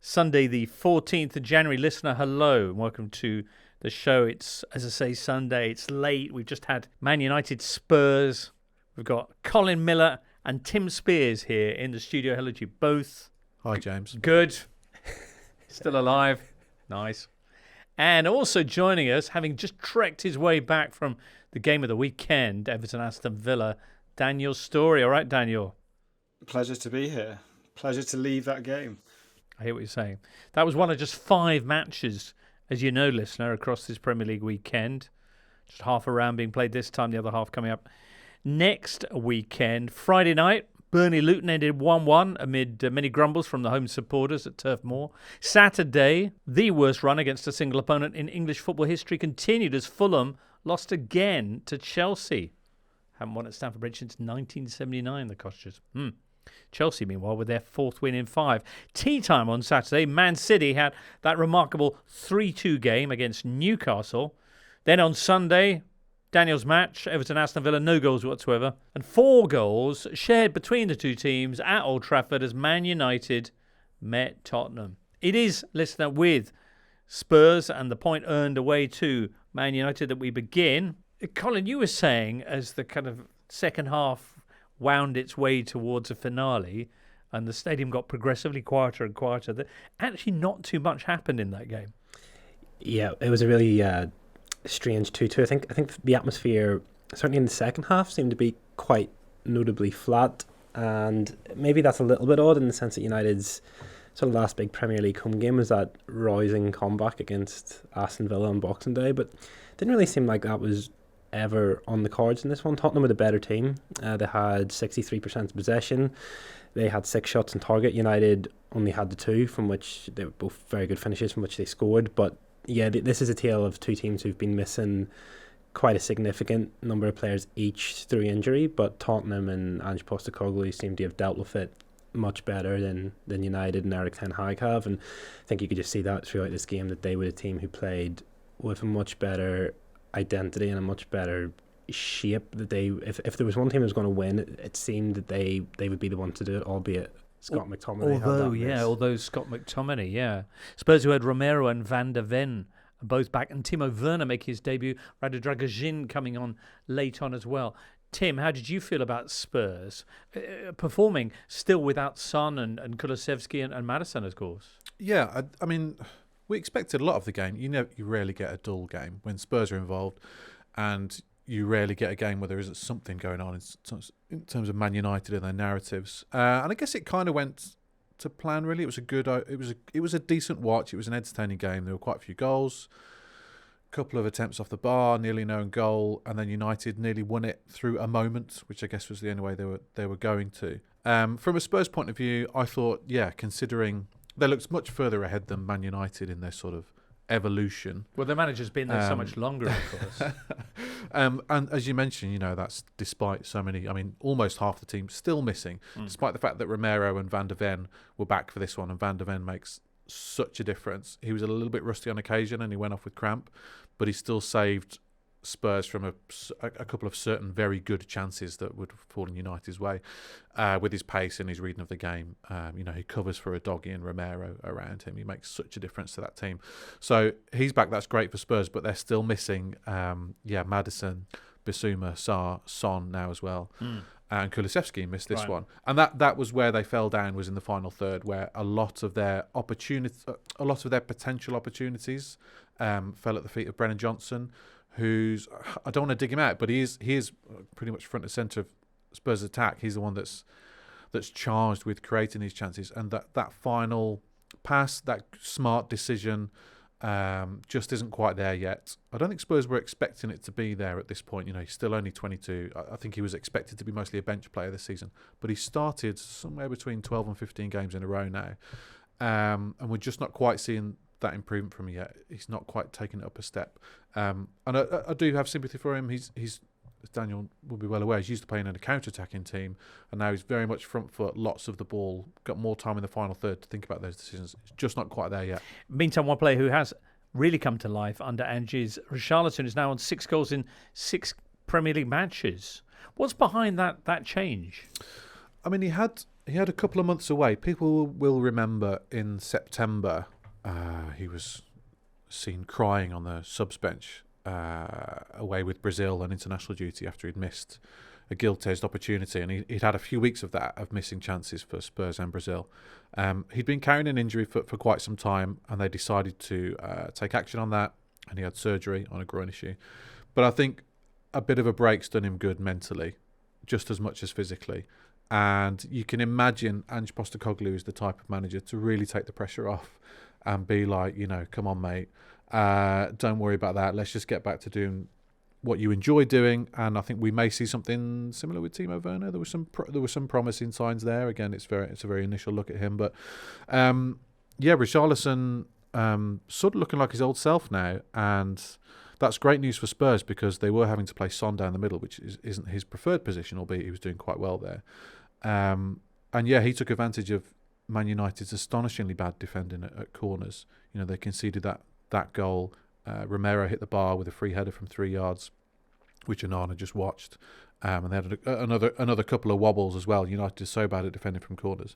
Sunday, the 14th of January. Listener, hello and welcome to the show. It's, as I say, Sunday. It's late. We've just had Man United Spurs. We've got Colin Millar and Tim Spiers here in the studio. Hello to you both. Hi, James. Good. Still alive. Nice. And also joining us, having just trekked his way back from the game of the weekend, Everton Aston Villa, Daniel Storey. All right, Daniel? Pleasure to be here. Pleasure to leave that game. I hear what you're saying. That was one of just 5 matches, as you know, listener, across this Premier League weekend. Just half a round being played this time, the other half coming up next weekend. Friday night, Burnley Luton ended 1-1 amid many grumbles from the home supporters at Turf Moor. Saturday, the worst run against a single opponent in English football history continued as Fulham lost again to Chelsea. Haven't won at Stamford Bridge since 1979, the Costers. Chelsea, meanwhile, with their 4th win in 5. Tea time on Saturday, Man City had that remarkable 3-2 game against Newcastle. Then on Sunday, Daniel's match, Everton-Aston Villa, no goals whatsoever. And 4 goals shared between the two teams at Old Trafford as Man United met Tottenham. It is, listener, with Spurs and the point earned away to Man United that we begin. Colin, you were saying as the kind of second half wound its way towards a finale and the stadium got progressively quieter and quieter, that actually not too much happened in that game. Yeah, it was a really strange 2-2. I think the atmosphere, certainly in the second half, seemed to be quite notably flat, and maybe that's a little bit odd in the sense that United's sort of last big Premier League home game was that rousing comeback against Aston Villa on Boxing Day, but it didn't really seem like that was ever on the cards in this one. Tottenham were the better team. They had 63% possession. They had 6 shots on target. United only had the 2, from which they were both very good finishes, from which they scored. But yeah, this is a tale of 2 teams who've been missing quite a significant number of players each through injury. But Tottenham and Ange Postecoglou seem to have dealt with it much better than United and Erik ten Hag have. And I think you could just see that throughout this game, that they were a team who played with a much better identity and a much better shape. That they, if there was one team that was going to win, it seemed that they would be the one to do it, albeit Scott McTominay. Although Scott McTominay, Spurs, who had Romero and Van der Ven both back, and Timo Werner making his debut, Radu Dragusin coming on late on as well. Tim, how did you feel about Spurs performing still without Son and Kulusevski and Maddison, of course? Yeah, I mean, we expected a lot of the game. You rarely get a dull game when Spurs are involved, and you rarely get a game where there isn't something going on in terms of Man United and their narratives. And I guess it kind of went to plan. Really, it was a decent watch. It was an entertaining game. There were quite a few goals, a couple of attempts off the bar, nearly no goal, and then United nearly won it through a moment, which I guess was the only way they were going to. From a Spurs point of view, I thought, considering they looked much further ahead than Man United in their sort of evolution. Well, the manager's been there so much longer, of course. And as you mentioned, that's despite so many, almost half the team still missing, despite the fact that Romero and Van der Ven were back for this one, and Van der Ven makes such a difference. He was a little bit rusty on occasion and he went off with cramp, but he still saved Spurs from a couple of certain very good chances that would fall in United's way with his pace and his reading of the game. He covers for a doggy and Romero around him. He makes such a difference to that team. So he's back. That's great for Spurs, but they're still missing Maddison, Bissouma, Sarr, Son now as well. And Kulusevski missed this one. And that was where they fell down, was in the final third, where a lot of their potential opportunities fell at the feet of Brennan Johnson, who's, I don't want to dig him out, but he is pretty much front and centre of Spurs' attack. He's the one that's charged with creating these chances, and that final pass, that smart decision, just isn't quite there yet. I don't think Spurs were expecting it to be there at this point. He's still only 22. I think he was expected to be mostly a bench player this season, but he started somewhere between 12 and 15 games in a row now, and we're just not quite seeing that improvement from him yet. He's not quite taken it up a step, and I do have sympathy for him. He's as Daniel will be well aware, he's used to playing in a counter-attacking team, and now he's very much front foot, lots of the ball, got more time in the final third to think about those decisions. It's just not quite there yet. Meantime, one player who has really come to life under Ange's Richarlison is now on 6 goals in 6 Premier League matches. What's behind that change? I mean, he had he had a couple of months away. People will remember in September he was seen crying on the subs bench away with Brazil on international duty after he'd missed a gilt-edged opportunity, and he'd had a few weeks of that, of missing chances for Spurs and Brazil. He'd been carrying an injury for quite some time, and they decided to take action on that, and he had surgery on a groin issue. But I think a bit of a break's done him good mentally, just as much as physically. And you can imagine Ange Postecoglou is the type of manager to really take the pressure off and be like, come on, mate, don't worry about that. Let's just get back to doing what you enjoy doing. And I think we may see something similar with Timo Werner. There was some promising signs there. Again, it's a very initial look at him, but Richarlison sort of looking like his old self now, and that's great news for Spurs because they were having to play Son down the middle, which isn't his preferred position, albeit he was doing quite well there. He took advantage of Man United's astonishingly bad defending at corners. They conceded that goal. Romero hit the bar with a free header from 3 yards, which Onana just watched. And they had another couple of wobbles as well. United is so bad at defending from corners.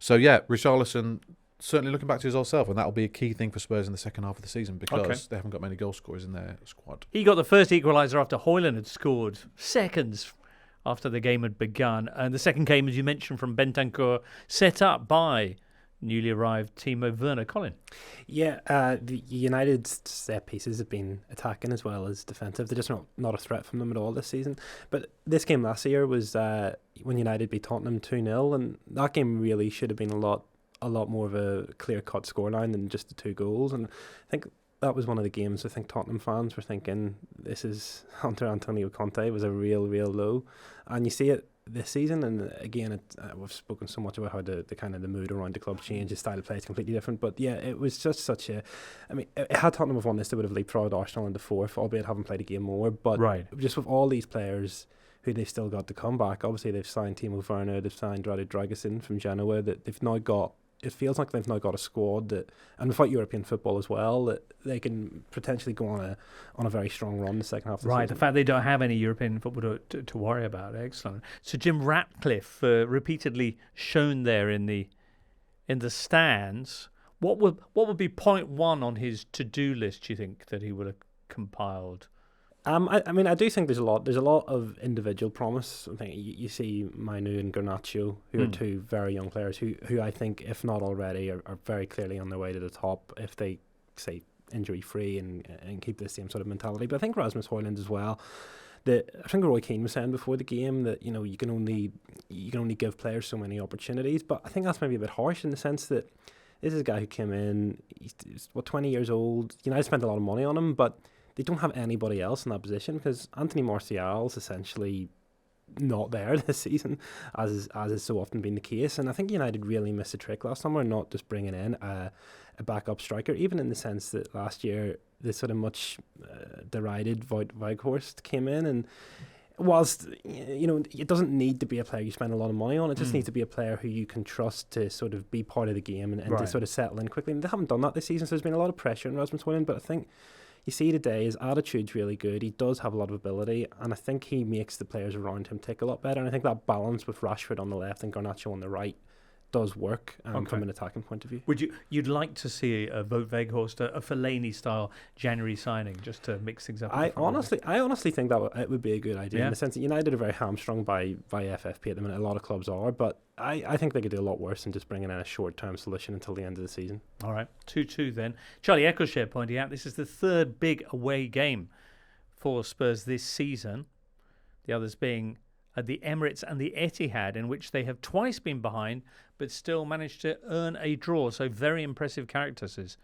Richarlison certainly looking back to his old self, and that'll be a key thing for Spurs in the second half of the season because they haven't got many goal scorers in their squad. He got the first equaliser after Højlund had scored seconds after the game had begun. And the second game, as you mentioned, from Bentancur, set up by newly arrived Timo Werner. Colin? Yeah, the United's set pieces have been attacking as well as defensive. They're just not a threat from them at all this season. But this game last year was when United beat Tottenham 2-0, and that game really should have been a lot more of a clear-cut scoreline than just the 2 goals. And I think that was one of the games I think Tottenham fans were thinking, this is under Antonio Conte, was a real low. And you see it this season, and again, we've spoken so much about how the kind of the mood around the club changed, the style of play is completely different. But yeah, it was just had Tottenham have won this, they would have leapfrogged Arsenal into 4th, albeit having played a game more. But just with all these players who they've still got to come back, obviously they've signed Timo Werner, they've signed Radričarlison from Genoa, that they've now got. It feels like they've now got a squad that, and without European football as well, that they can potentially go on a very strong run the second half of the season. The fact they don't have any European football to worry about, excellent. So Jim Ratcliffe, repeatedly shown there in the stands. What would be point 1 on his to-do list, do you think, that he would have compiled? I do think there's a lot of individual promise. I think you see Bynoe and Garnacho, who are 2 very young players who I think, if not already, are very clearly on their way to the top if they say injury free and keep the same sort of mentality. But I think Rasmus Højlund as well. I think Roy Keane was saying before the game that you can only give players so many opportunities. But I think that's maybe a bit harsh in the sense that this is a guy who came in. He's 20 years old. I spent a lot of money on him, but they don't have anybody else in that position because Anthony Martial's essentially not there this season, as is so often been the case. And I think United really missed a trick last summer, not just bringing in a backup striker, even in the sense that last year the sort of much derided Wout Weghorst came in, and whilst it doesn't need to be a player you spend a lot of money on, it just needs to be a player who you can trust to sort of be part of the game and to sort of settle in quickly. And they haven't done that this season, so there's been a lot of pressure on Rasmus Højlund, but I think you see today his attitude's really good. He does have a lot of ability, and I think he makes the players around him tick a lot better. And I think that balance with Rashford on the left and Garnacho on the right does work from an attacking point of view. You'd like to see a Wout Weghorst, a Fellaini style January signing, just to mix things up? I honestly think that it would be a good idea in the sense that United are very hamstrung by FFP at the minute. A lot of clubs are, but I think they could do a lot worse than just bringing in a short-term solution until the end of the season. All right, 2-2 then. Charlie Eccleshare pointing out this is the 3rd big away game for Spurs this season. The others being at the Emirates and the Etihad, in which they have twice been behind but still managed to earn a draw. So very impressive character, says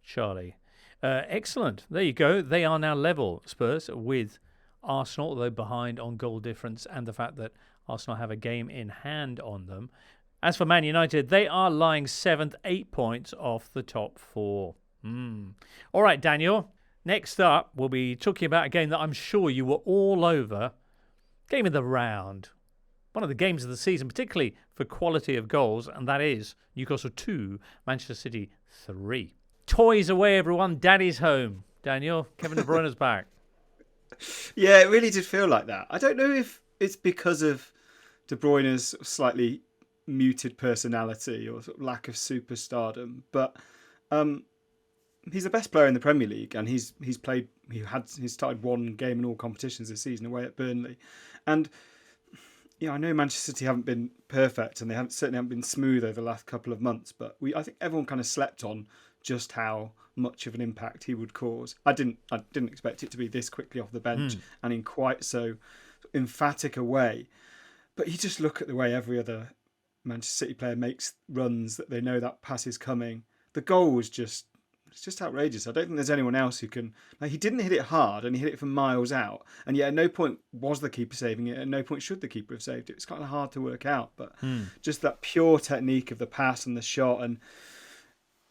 Charlie. Excellent. There you go. They are now level, Spurs, with Arsenal, although behind on goal difference and the fact that Arsenal have a game in hand on them. As for Man United, they are lying 7th, 8 points off the top 4. All right, Daniel. Next up, we'll be talking about a game that I'm sure you were all over. Game of the round. One of the games of the season, particularly for quality of goals, and that is Newcastle 2, Manchester City 3. Toys away, everyone. Daddy's home. Daniel, Kevin De Bruyne's back. Yeah, it really did feel like that. I don't know if it's because of De Bruyne's sort of slightly muted personality or sort of lack of superstardom, but he's the best player in the Premier League, and he's started one game in all competitions this season away at Burnley, and I know Manchester City haven't been perfect, and they certainly haven't been smooth over the last couple of months, but I think everyone kind of slept on just how much of an impact he would cause. I didn't expect it to be this quickly off the bench and in quite so emphatic a way, but you just look at the way every other Manchester City player makes runs that they know that pass is coming. The goal was just outrageous. I don't think there's anyone else who can. He didn't hit it hard, and he hit it from miles out. And yet, at no point was the keeper saving it. At no point should the keeper have saved it. It's kind of hard to work out, but just that pure technique of the pass and the shot, and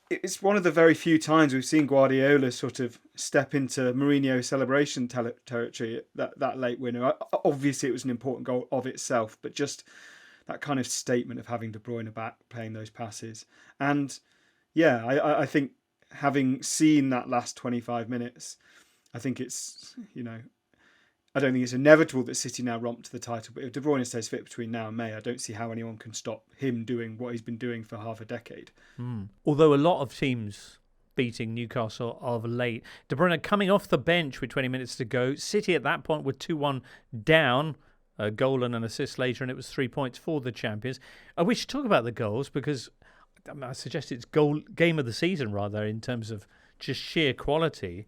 it's one of the very few times we've seen Guardiola sort of step into Mourinho celebration territory. That late winner. Obviously, it was an important goal of itself, but just that kind of statement of having De Bruyne back playing those passes. And yeah, I think having seen that last 25 minutes, I think it's, I don't think it's inevitable that City now romp to the title. But if De Bruyne stays fit between now and May, I don't see how anyone can stop him doing what he's been doing for half a decade. Although a lot of teams beating Newcastle of late. De Bruyne coming off the bench with 20 minutes to go. City at that point were 2-1 down. A goal and an assist later, and it was 3 points for the champions. We should talk about the goals, because I suggest it's game of the season, rather, in terms of just sheer quality.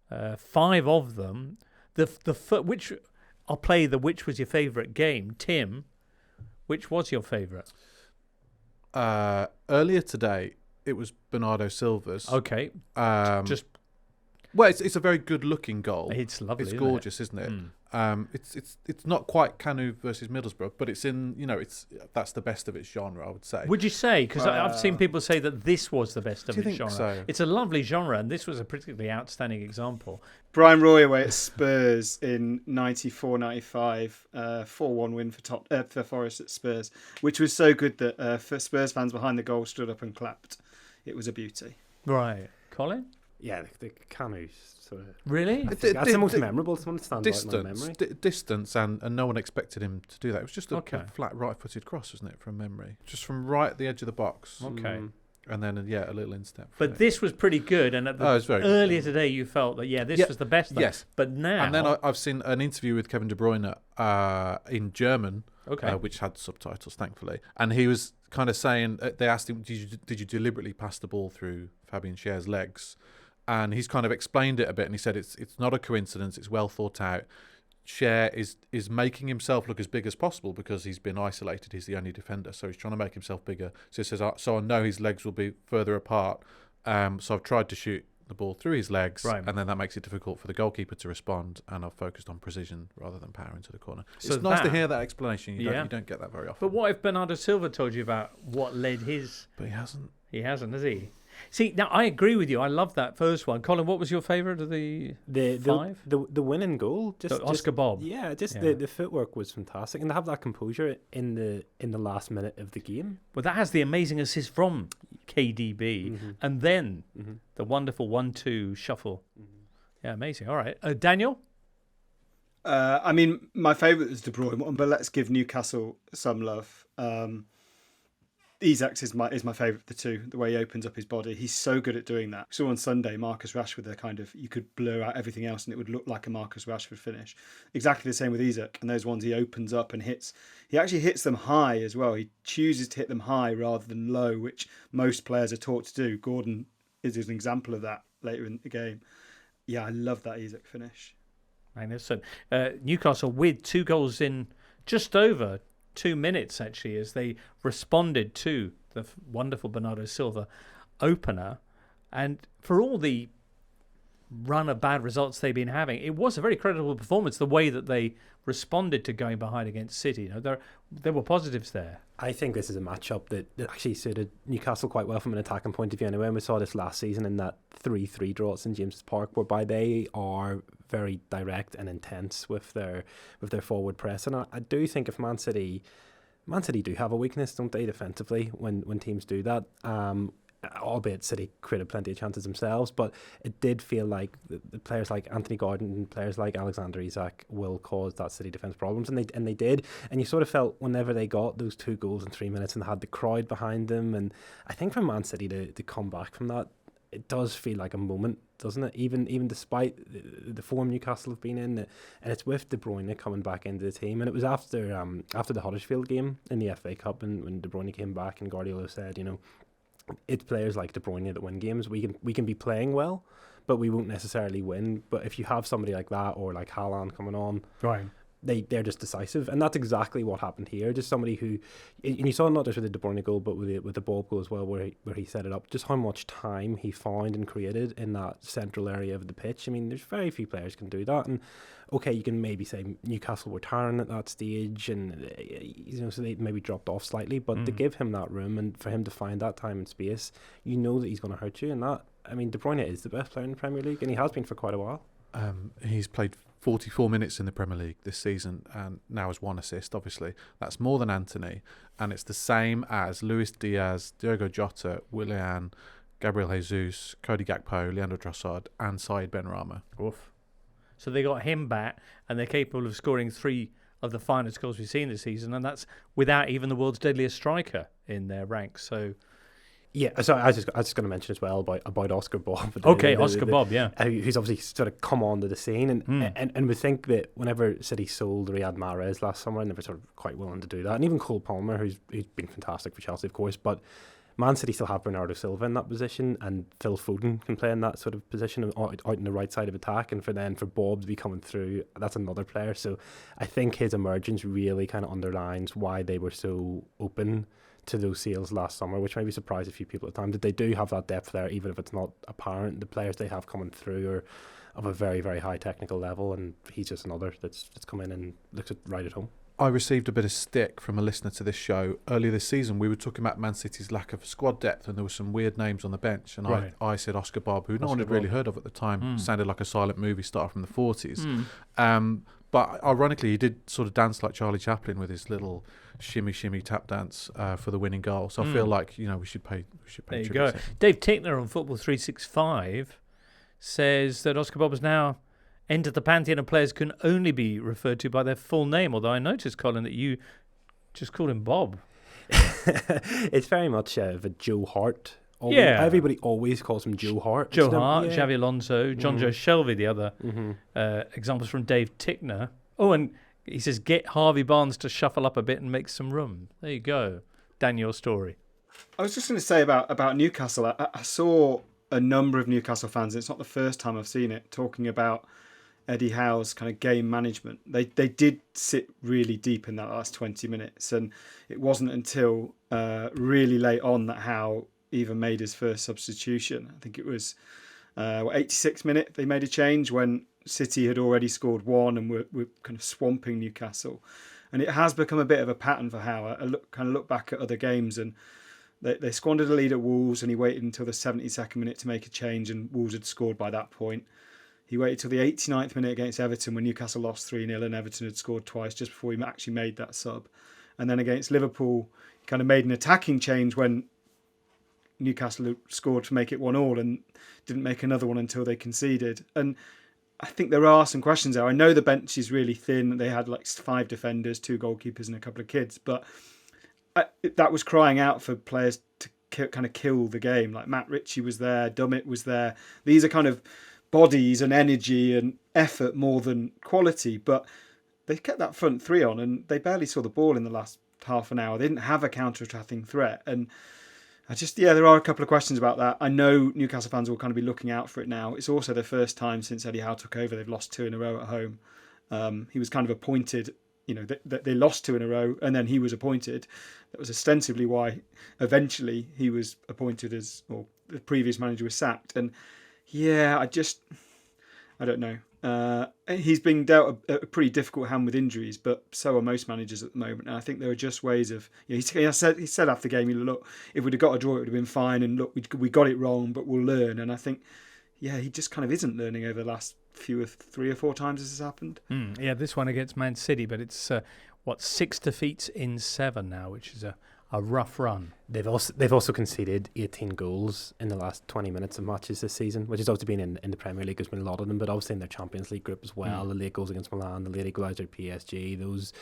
5 of them. Which was your favourite game? Tim, which was your favourite? Earlier today, it was Bernardo Silva's. Okay. Well, it's a very good-looking goal. It's lovely. It's gorgeous, isn't it? It's not quite Canu versus Middlesbrough, but it's that's the best of its genre, I would say. Would you say? Because I've seen people say that this was the best of its genre. So? It's a lovely genre, and this was a particularly outstanding example. Brian Roy away at Spurs in 94-95, 4-1 win for Forest at Spurs, which was so good that for Spurs fans behind the goal stood up and clapped. It was a beauty. Right. Colin? Yeah, the Canu's sort of... Really? That's the most memorable. It's one that stands out in my memory. Distance, and no one expected him to do that. It was just a flat right-footed cross, wasn't it, from memory? Just from right at the edge of the box. Okay. And then, a little instep. But this was pretty good. And earlier today, you felt that, this was the best. Yes. But now... And then I've seen an interview with Kevin De Bruyne in German, which had subtitles, thankfully. And he was kind of saying, they asked him, did you deliberately pass the ball through Fabian Schär's legs? And he's kind of explained it a bit, and he said it's not a coincidence, it's well thought out. Schär is making himself look as big as possible because he's been isolated, he's the only defender, so he's trying to make himself bigger. So he says, so I know his legs will be further apart, so I've tried to shoot the ball through his legs, and then that makes it difficult for the goalkeeper to respond, and I've focused on precision rather than power into the corner. So it's nice to hear that explanation. You don't get that very often. But what if Bernardo Silva told you about what led his... But he hasn't. He hasn't, has he? See, now I agree with you. I love that first one. Colin, what was your favourite of the 5? The winning goal, Oscar Bob. Yeah, the footwork was fantastic, and to have that composure in the last minute of the game. Well, that has the amazing assist from KDB, and then the wonderful 1-2 shuffle. Yeah, amazing. All right, Daniel. My favourite is De Bruyne, but let's give Newcastle some love. Isak is my favourite of the two, the way he opens up his body. He's so good at doing that. So on Sunday, Marcus Rashford, you could blur out everything else and it would look like a Marcus Rashford finish. Exactly the same with Isak. And those ones he opens up and hits. He actually hits them high as well. He chooses to hit them high rather than low, which most players are taught to do. Gordon is an example of that later in the game. Yeah, I love that Isak finish. Magnificent. Newcastle with 2 goals in just over 2 minutes, actually, as they responded to the wonderful Bernardo Silva opener. And for all the run of bad results they've been having, it was a very credible performance, the way that they responded to going behind against City. There were positives there. I think this is a matchup that actually suited Newcastle quite well from an attacking point of view anyway. And we saw this last season in that 3-3 draw at St James's Park, whereby they are very direct and intense with their forward press. And I do think if Man City do have a weakness, don't they, defensively, when teams do that. albeit City created plenty of chances themselves, but it did feel like the players like Anthony Gordon and players like Alexander Isak will cause that City defence problems, and they did. And you sort of felt whenever they got those 2 goals in 3 minutes and had the crowd behind them, and I think for Man City to come back from that, it does feel like a moment, doesn't it? Even despite the form Newcastle have been in, and it's with De Bruyne coming back into the team. And it was after the Huddersfield game in the FA Cup, and when De Bruyne came back, and Guardiola said, it's players like De Bruyne that win games. We can be playing well, but we won't necessarily win. But if you have somebody like that, or like Haaland coming on, right, they're just decisive, and that's exactly what happened here. Just somebody who, and you saw not just with the De Bruyne goal, but with the Bob goal as well, where he set it up. Just how much time he found and created in that central area of the pitch. I mean, there's very few players can do that. And okay, you can maybe say Newcastle were tiring at that stage, and so they maybe dropped off slightly. But to give him that room and for him to find that time and space, you know that he's going to hurt you. And that, I mean, De Bruyne is the best player in the Premier League, and he has been for quite a while. He's played 44 minutes in the Premier League this season and now has 1 assist, obviously. That's more than Anthony, and it's the same as Luis Diaz, Diogo Jota, Willian, Gabriel Jesus, Cody Gakpo, Leandro Trossard and Said Benrahma. Oof. So they got him back, and they're capable of scoring 3 of the finest goals we've seen this season, and that's without even the world's deadliest striker in their ranks. So yeah, so I was just going to mention as well about Oscar Bob. Oscar Bob, yeah, who's obviously sort of come onto the scene, and we think that whenever City sold Riyad Mahrez last summer, and they were sort of quite willing to do that, and even Cole Palmer, who's been fantastic for Chelsea, of course, but Man City still have Bernardo Silva in that position, and Phil Foden can play in that sort of position out in the right side of attack, and for Bob to be coming through, that's another player. So I think his emergence really kind of underlines why they were so open to those sales last summer, which maybe surprised a few people at the time, that they do have that depth there, even if it's not apparent. The players they have coming through are of a very, very high technical level, and he's just another that's come in and looks right at home. I received a bit of stick from a listener to this show earlier this season. We were talking about Man City's lack of squad depth, and there were some weird names on the bench, and right. I said Oscar Bob, who no one had Bob. really heard of at the time. Sounded like a silent movie star from the 40s. But ironically, he did sort of dance like Charlie Chaplin with his little shimmy tap dance for the winning goal. So I feel like we should pay. There you tribute go. to him. Dave Tickner on Football 365 says that Oscar Bob has now entered the pantheon of players can only be referred to by their full name. Although I noticed, Colin, that you just called him Bob. It's very much of a Joe Hart. Everybody always calls him Joe Hart. Joe Hart, Xavi Alonso, John Joe Shelby, the other examples from Dave Tickner. Oh, and he says, get Harvey Barnes to shuffle up a bit and make some room. There you go. Daniel Storey. I was just going to say about Newcastle. I saw a number of Newcastle fans, it's not the first time I've seen it, talking about Eddie Howe's kind of game management. They did sit really deep in that last 20 minutes, and it wasn't until really late on that Howe even made his first substitution. I think it was 86th minute they made a change when City had already scored 1 and were kind of swamping Newcastle. And it has become a bit of a pattern for Howe. I look back at other games, and they squandered a lead at Wolves, and he waited until the 72nd minute to make a change, and Wolves had scored by that point. He waited till the 89th minute against Everton when Newcastle lost 3-0 and Everton had scored twice just before he actually made that sub. And then against Liverpool, he kind of made an attacking change when Newcastle scored to make it 1-1 and didn't make another one until they conceded. And I think there are some questions there. I know the bench is really thin. They had like 5 defenders, 2 goalkeepers and a couple of kids. But that was crying out for players to kind of kill the game. Like Matt Ritchie was there, Dummett was there. These are kind of bodies and energy and effort more than quality. But they kept that front 3 on and they barely saw the ball in the last half an hour. They didn't have a counter-attacking threat. And there are a couple of questions about that. I know Newcastle fans will kind of be looking out for it now. It's also the first time since Eddie Howe took over they've lost 2 in a row at home. He was kind of appointed, they lost 2 in a row and then he was appointed. That was ostensibly why eventually he was appointed or the previous manager was sacked. And I don't know. He's being dealt a pretty difficult hand with injuries, but so are most managers at the moment. And I think there are just ways of. He said after the game, look, if we'd have got a draw, it would have been fine. And look, we got it wrong, but we'll learn. And I think, he just kind of isn't learning over the last 3 or 4 times this has happened. This one against Man City, but it's 6 defeats in 7 now, which is a rough run. They've also conceded 18 goals in the last 20 minutes of matches this season, which has obviously been in the Premier League. There's been a lot of them, but obviously in their Champions League group as well. The late goals against Milan, the late equaliser at PSG, those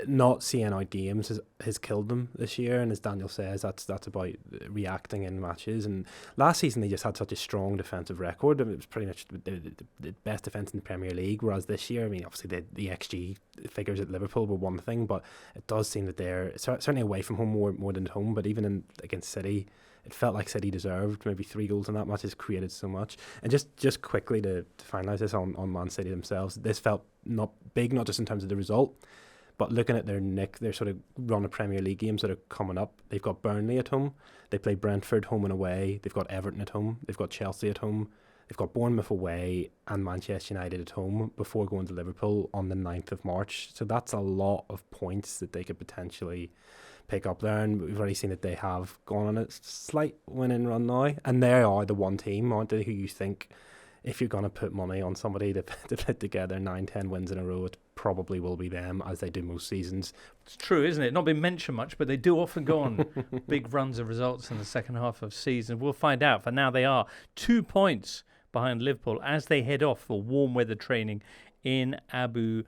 not seeing out games has killed them this year. And as Daniel says, that's about reacting in matches. And last season they just had such a strong defensive record. I mean, it was pretty much the best defence in the Premier League. Whereas this year, I mean, obviously the XG figures at Liverpool were one thing, but it does seem that they're certainly away from home more than at home. But even against City, it felt like City deserved maybe 3 goals in that match. Has created so much. And just quickly to finalise this on Man City themselves, this felt not big, not just in terms of the result, but looking at their sort of run of Premier League games that are coming up. They've got Burnley at home, they play Brentford home and away, they've got Everton at home, they've got Chelsea at home, they've got Bournemouth away and Manchester United at home before going to Liverpool on the 9th of March. So that's a lot of points that they could potentially pick up there, and we've already seen that they have gone on a slight winning run now, and they are the one team, aren't they, who you think, if you're going to put money on somebody to put together 9-10 wins in a row, it probably will be them, as they do most seasons. It's true, isn't it? Not been mentioned much, but they do often go on big runs of results in the second half of season. We'll find out. For now, they are 2 points behind Liverpool as they head off for warm weather training in Abu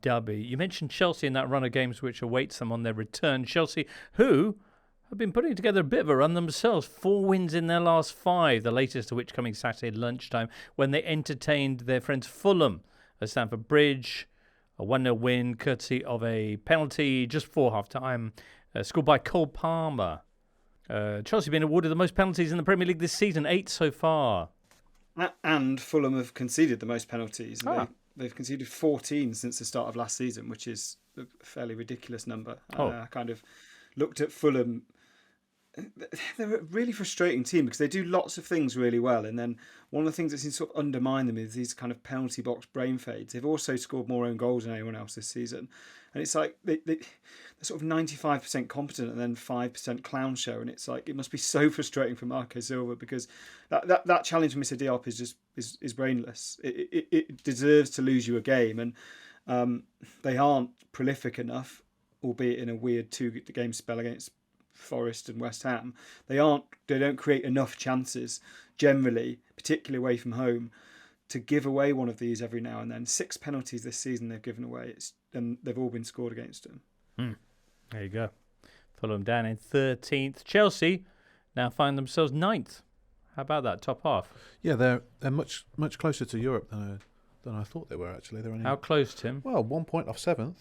Dhabi. You mentioned Chelsea in that run of games which awaits them on their return. Chelsea, who have been putting together a bit of a run themselves. 4 wins in their last 5, the latest of which coming Saturday lunchtime when they entertained their friends Fulham at Stamford Bridge. A 1-0 win courtesy of a penalty just before half-time, scored by Cole Palmer. Chelsea have been awarded the most penalties in the Premier League this season, 8 so far. And Fulham have conceded the most penalties. They've conceded 14 since the start of last season, which is a fairly ridiculous number. I kind of looked at Fulham. They're a really frustrating team because they do lots of things really well, and then one of the things that seems to sort of undermine them is these kind of penalty box brain fades. They've also scored more own goals than anyone else this season, and it's like they're sort of 95% competent and then 5% clown show, and it's like it must be so frustrating for Marco Silva because that challenge from Mr. Diop is just brainless. It deserves to lose you a game, and they aren't prolific enough, albeit in a weird 2-game spell against Forest and West Ham. They don't create enough chances generally, particularly away from home, to give away one of these every now and then. 6 penalties this season they've given away, and they've all been scored against them. There you go. Fulham down in 13th. Chelsea now find themselves 9th. How about that top half? Yeah, they're much closer to Europe than I thought they were. Actually, they're only How close, Tim? well 1 point off 7th.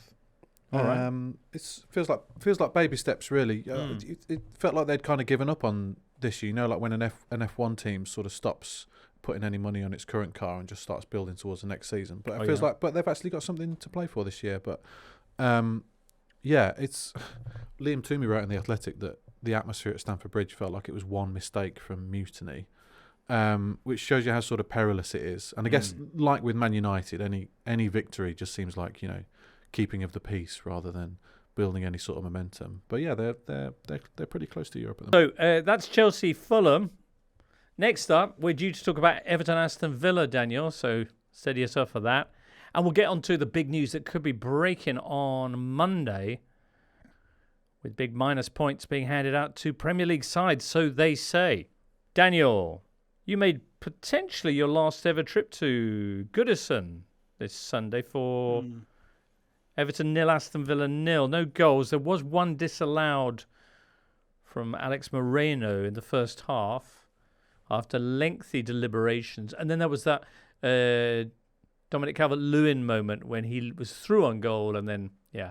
All right. It feels like baby steps, really. It felt like they'd kind of given up on this year. You know, like when an F1 team sort of stops putting any money on its current car and just starts building towards the next season. But it feels like, but they've actually got something to play for this year. But it's Liam Toomey wrote in The Athletic that the atmosphere at Stamford Bridge felt like it was one mistake from mutiny, which shows you how sort of perilous it is. And I guess, like with Man United, any victory just seems like, you know, keeping of the peace rather than building any sort of momentum. But yeah, they're pretty close to Europe at the moment. So that's Chelsea, Fulham. Next up, we're due to talk about Everton, Aston Villa, Daniel. So steady yourself for that, and we'll get on to the big news that could be breaking on Monday, with big minus points being handed out to Premier League sides. So they say. Daniel, you made potentially your last ever trip to Goodison this Sunday for. Everton 0, Aston Villa 0. No goals. There was one disallowed from Alex Moreno in the first half after lengthy deliberations. And then there was that Dominic Calvert-Lewin moment when he was through on goal and then, yeah.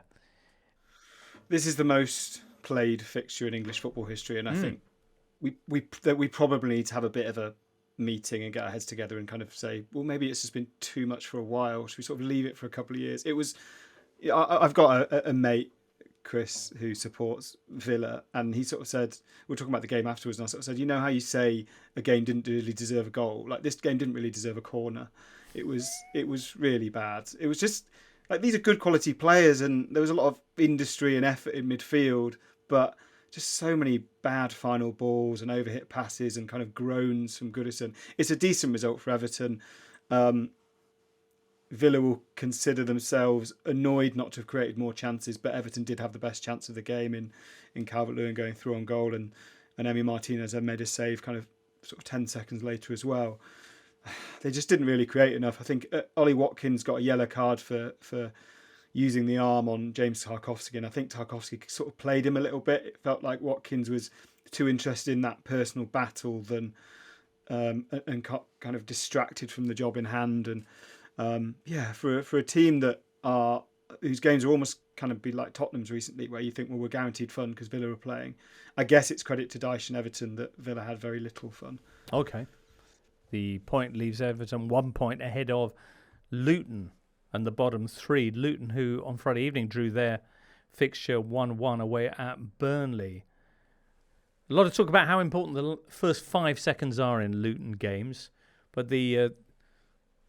This is the most played fixture in English football history, and I think we probably need to have a bit of a meeting and get our heads together and kind of say, well, maybe it's just been too much for a while. Should we sort of leave it for a couple of years? It was... I've got a mate, Chris, who supports Villa, and he sort of said, we were talking about the game afterwards, and I sort of said, you know how you say a game didn't really deserve a goal? Like, this game didn't really deserve a corner. It was really bad. It was just, like, these are good quality players, and there was a lot of industry and effort in midfield, but just so many bad final balls and overhit passes and kind of groans from Goodison. It's a decent result for Everton. Villa will consider themselves annoyed not to have created more chances, but Everton did have the best chance of the game in Calvert-Lewin going through on goal, and Emi Martinez had made a save kind of sort of 10 seconds later as well. They just didn't really create enough. I think Ollie Watkins got a yellow card for using the arm on James Tarkowski, and I think Tarkowski sort of played him a little bit. It felt like Watkins was too interested in that personal battle than and kind of distracted from the job in hand. And for a team that whose games are almost kind of be like Tottenham's recently, where you think, well, we're guaranteed fun because Villa are playing. I guess it's credit to Dyche and Everton that Villa had very little fun. Okay. The point leaves Everton 1 point ahead of Luton and the bottom three. Luton, who on Friday evening drew their fixture 1-1 away at Burnley. A lot of talk about how important the first 5 seconds are in Luton games, but the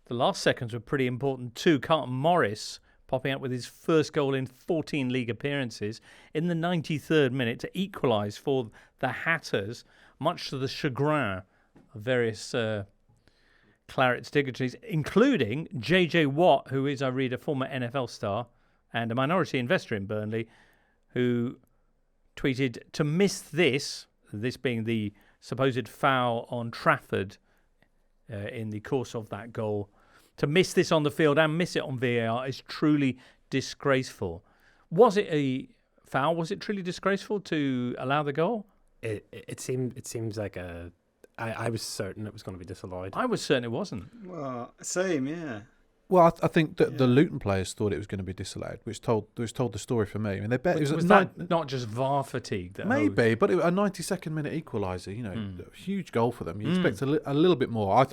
last seconds were pretty important too. Carlton Morris popping up with his first goal in 14 league appearances in the 93rd minute to equalise for the Hatters, much to the chagrin of various Claret's dignitaries, including JJ Watt, who is, I read, a former NFL star and a minority investor in Burnley, who tweeted, to miss this being the supposed foul on Trafford in the course of that goal, to miss this on the field and miss it on VAR is truly disgraceful. Was it a foul? Was it truly disgraceful to allow the goal? It seems like a... I was certain it was going to be disallowed. I was certain it wasn't. Well, same, yeah. Well, I think that the Luton players thut it was going to be disallowed, which told the story for me. I mean, they bet it was that not just VAR fatigue? Maybe, but a 92nd minute equaliser, a huge goal for them. You expect a little bit more.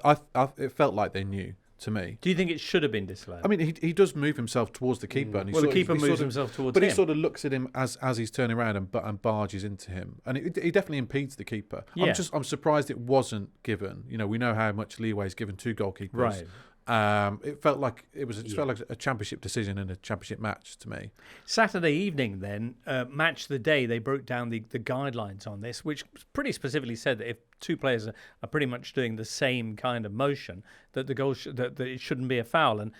It felt like they knew. To me, do you think it should have been disallowed? I mean, he does move himself towards the keeper, and the keeper moves himself towards him. But he sort of looks at him as he's turning around and barges into him, and he definitely impedes the keeper. Yeah. I'm surprised it wasn't given. We know how much leeway is given to goalkeepers. Right. It felt like felt like a championship decision in a championship match to me. Saturday evening, then, match the day, they broke down the guidelines on this, which pretty specifically said that if two players are pretty much doing the same kind of motion, that the goal that it shouldn't be a foul, and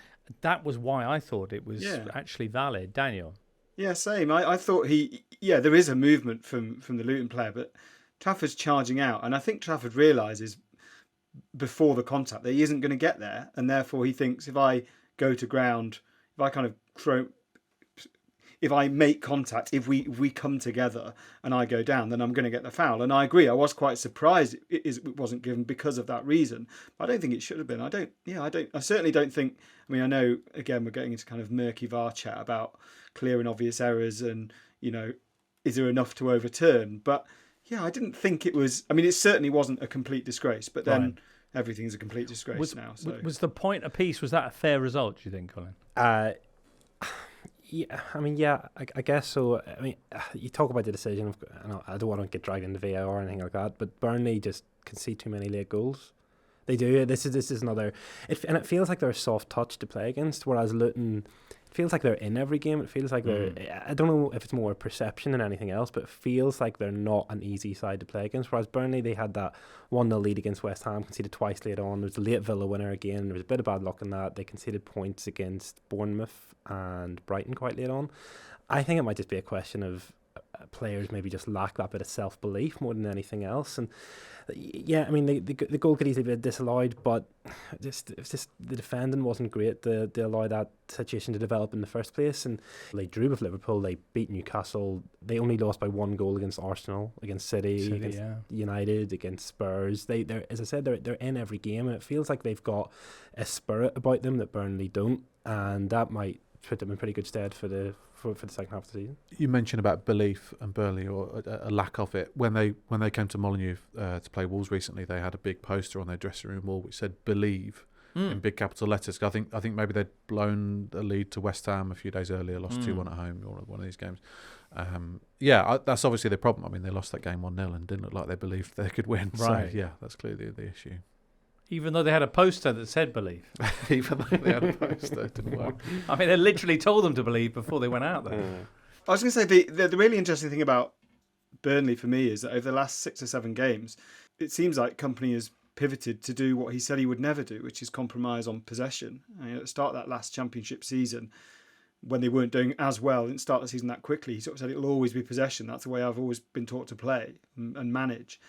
that was why I thought it was actually valid. Daniel. Yeah, same. I thought there is a movement from the Luton player, but Trafford's charging out, and I think Trafford realises before the contact that he isn't going to get there, and therefore he thinks, if I go to ground, if I make contact, if we come together and I go down, then I'm going to get the foul. And I agree, I was quite surprised it wasn't given because of that reason, but I don't think it should have been. I certainly don't think, I know, again, we're getting into kind of murky VAR chat about clear and obvious errors and, is there enough to overturn, but I didn't think it was. It certainly wasn't a complete disgrace, but then everything's a complete disgrace now. So. Was the point apiece, was that a fair result, do you think, Colin? I guess so. You talk about the decision. I don't want to get dragged into VAR or anything like that, but Burnley just concede too many late goals. They do. This is another. And it feels like they're a soft touch to play against, whereas Luton, it feels like they're in every game. It feels like they're... I don't know if it's more perception than anything else, but it feels like they're not an easy side to play against. Whereas Burnley, they had that 1-0 lead against West Ham, conceded twice late on. There was a late Villa winner again. There was a bit of bad luck in that. They conceded points against Bournemouth and Brighton quite late on. I think it might just be a question of players maybe just lack that bit of self-belief more than anything else. And the goal could easily be disallowed, but it's just the defending wasn't great to allow that situation to develop in the first place. And they drew with Liverpool, they beat Newcastle, they only lost by 1 goal against Arsenal, against City, against United, against Spurs. They're, as I said, they're in every game, and it feels like they've got a spirit about them that Burnley don't, and that might put them in pretty good stead for the second half of the season. You mentioned about belief and Burnley, or a lack of it. When they came to Molineux to play Wolves recently, they had a big poster on their dressing room wall which said "Believe" in big capital letters. I think maybe they'd blown a lead to West Ham a few days earlier, lost 2-1 at home, or one of these games. That's obviously the problem. They lost that game 1-0 and didn't look like they believed they could win. Right. So that's clearly the issue. Even though they had a poster that said "Believe." Even though they had a poster, it didn't work. They literally told them to believe before they went out there. I was going to say, the really interesting thing about Burnley for me is that over the last 6 or 7 games, it seems like Kompany has pivoted to do what he said he would never do, which is compromise on possession. At the start of that last championship season, when they weren't doing as well, didn't start the season that quickly, he sort of said it'll always be possession. That's the way I've always been taught to play and manage.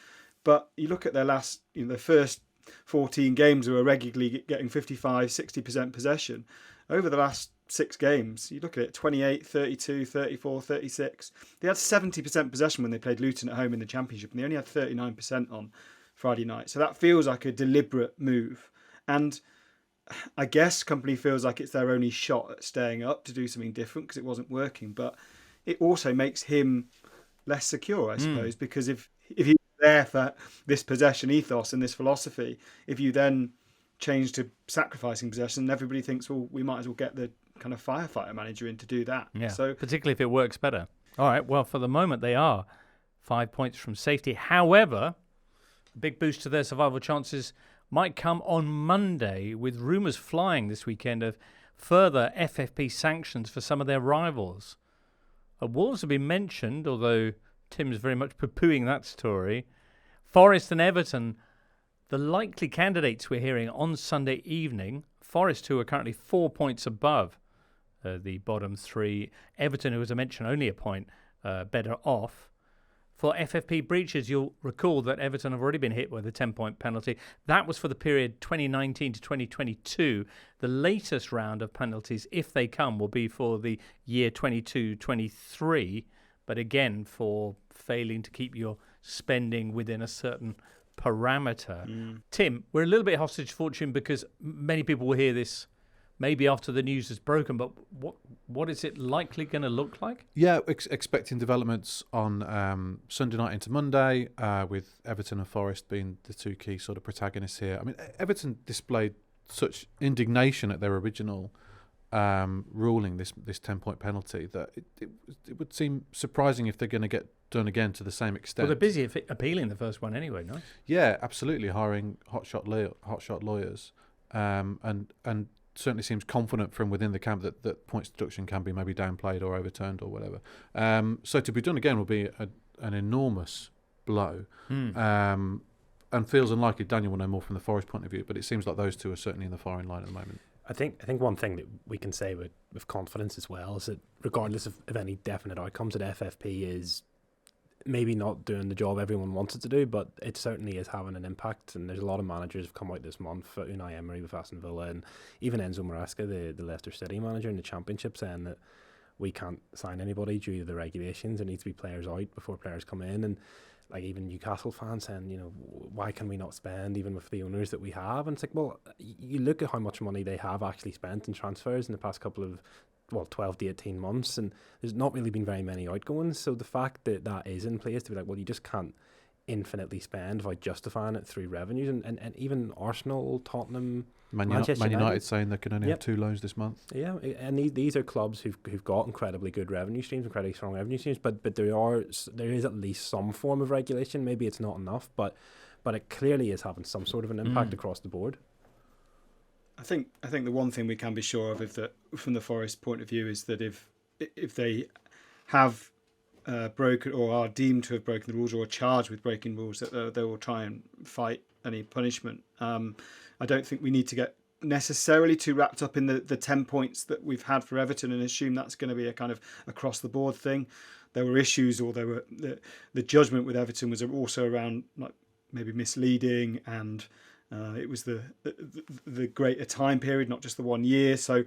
But you look at their last, their first 14 games, who were regularly getting 55, 60% possession. Over the last 6 games, you look at it, 28, 32, 34, 36. They had 70% possession when they played Luton at home in the Championship, and they only had 39% on Friday night. So that feels like a deliberate move. And I guess Kompany feels like it's their only shot at staying up to do something different because it wasn't working. But it also makes him less secure, I suppose, because if he's there for this possession ethos and this philosophy, if you then change to sacrificing possession, everybody thinks, well, we might as well get the kind of firefighter manager in to do that. Yeah, so particularly if it works better. All right, well, for the moment, they are 5 points from safety. However, a big boost to their survival chances might come on Monday, with rumours flying this weekend of further FFP sanctions for some of their rivals. Wolves have been mentioned, although Tim's very much poo-pooing that story. Forest and Everton, the likely candidates we're hearing on Sunday evening. Forest, who are currently 4 points above the bottom 3. Everton, who, as I mentioned, only a point better off. For FFP breaches, you'll recall that Everton have already been hit with a 10-point penalty. That was for the period 2019 to 2022. The latest round of penalties, if they come, will be for the year 22-23. But again, for failing to keep your spending within a certain parameter. Tim, we're a little bit hostage to fortune because many people will hear this maybe after the news is broken, but what is it likely going to look like? Yeah, expecting developments on Sunday night into Monday, with Everton and Forest being the two key sort of protagonists here. I mean, Everton displayed such indignation at their original ruling, this 10-point penalty, that it would seem surprising if they're going to get done again to the same extent. Well, they're busy appealing the first one anyway, no? Yeah, absolutely, hiring hotshot lawyers, and certainly seems confident from within the camp that points deduction can be maybe downplayed or overturned or whatever. So to be done again will be an enormous blow, and feels unlikely. Daniel will know more from the Forest point of view, but it seems like those two are certainly in the firing line at the moment. I think one thing that we can say with confidence as well is that regardless of any definite outcomes, that FFP is maybe not doing the job everyone wants it to do, but it certainly is having an impact. And there's a lot of managers have come out this month, Unai Emery with Aston Villa, and even Enzo Maresca, the Leicester City manager in the Championship, saying that we can't sign anybody due to the regulations. There needs to be players out before players come in. And like even Newcastle fans saying, why can we not spend even with the owners that we have? And it's like, well, you look at how much money they have actually spent in transfers in the past couple of 12 to 18 months, and there's not really been very many outgoings. So the fact that that is in place to be like, well, you just can't infinitely spend without justifying it through revenues, and even Arsenal, Tottenham, Manchester United saying they can only have 2 loans this month. Yeah, and these are clubs who've got incredibly good revenue streams, incredibly strong revenue streams, but there is at least some form of regulation. Maybe it's not enough, but it clearly is having some sort of an impact across the board. I think the one thing we can be sure of, from the Forest point of view, is that if they have broken or are deemed to have broken the rules or are charged with breaking rules, that they will try and fight any punishment. I don't think we need to get necessarily too wrapped up in the 10 points that we've had for Everton and assume that's going to be a kind of across the board thing. There were issues, or there were the judgment with Everton was also around like maybe misleading, and it was the greater time period, not just the 1 year. So,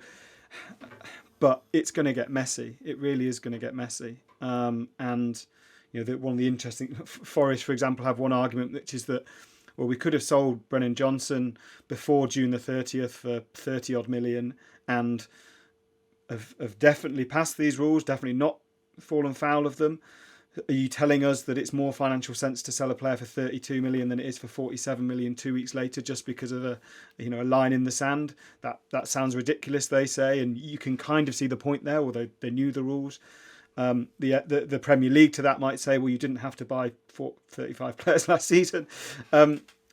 but it's going to get messy. It really is going to get messy. And one of the interesting Forest, for example, have one argument, which is that, well, we could have sold Brennan Johnson before June the 30th for 30 odd million, and have definitely passed these rules, definitely not fallen foul of them. Are you telling us that it's more financial sense to sell a player for 32 million than it is for 47 million 2 weeks later, just because of a line in the sand? That sounds ridiculous, they say, and you can kind of see the point there, although they knew the rules. The Premier League to that might say, well, you didn't have to buy 35 players last season.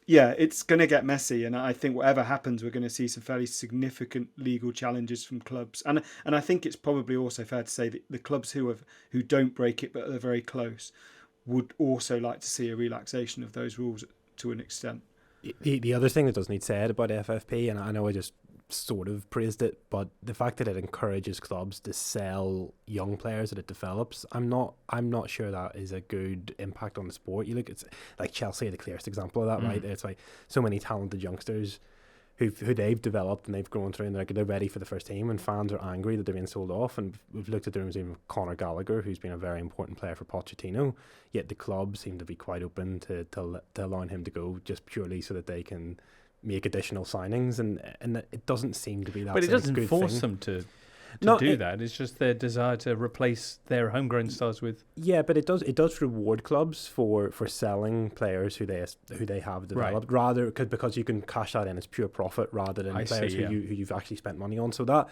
It's going to get messy, and I think whatever happens, we're going to see some fairly significant legal challenges from clubs, and I think it's probably also fair to say that the clubs who don't break it but are very close would also like to see a relaxation of those rules to an extent. The other thing that does need said about FFP, and I know I just sort of praised it, but the fact that it encourages clubs to sell young players that it develops, I'm not sure that is a good impact on the sport. You look, it's like Chelsea are the clearest example of that, right? It's like so many talented youngsters who they've developed and they've grown through, and they're ready for the first team, and fans are angry that they're being sold off. And we've looked at the rooms even of Conor Gallagher, who's been a very important player for Pochettino, yet the club seem to be quite open to allowing him to go just purely so that they can make additional signings, and it doesn't seem to be that. But it doesn't good force thing. them to do that. It's just their desire to replace their homegrown stars with. Yeah, but it does reward clubs for selling players who they have developed, rather because you can cash that in as pure profit rather than players who you've actually spent money on. So that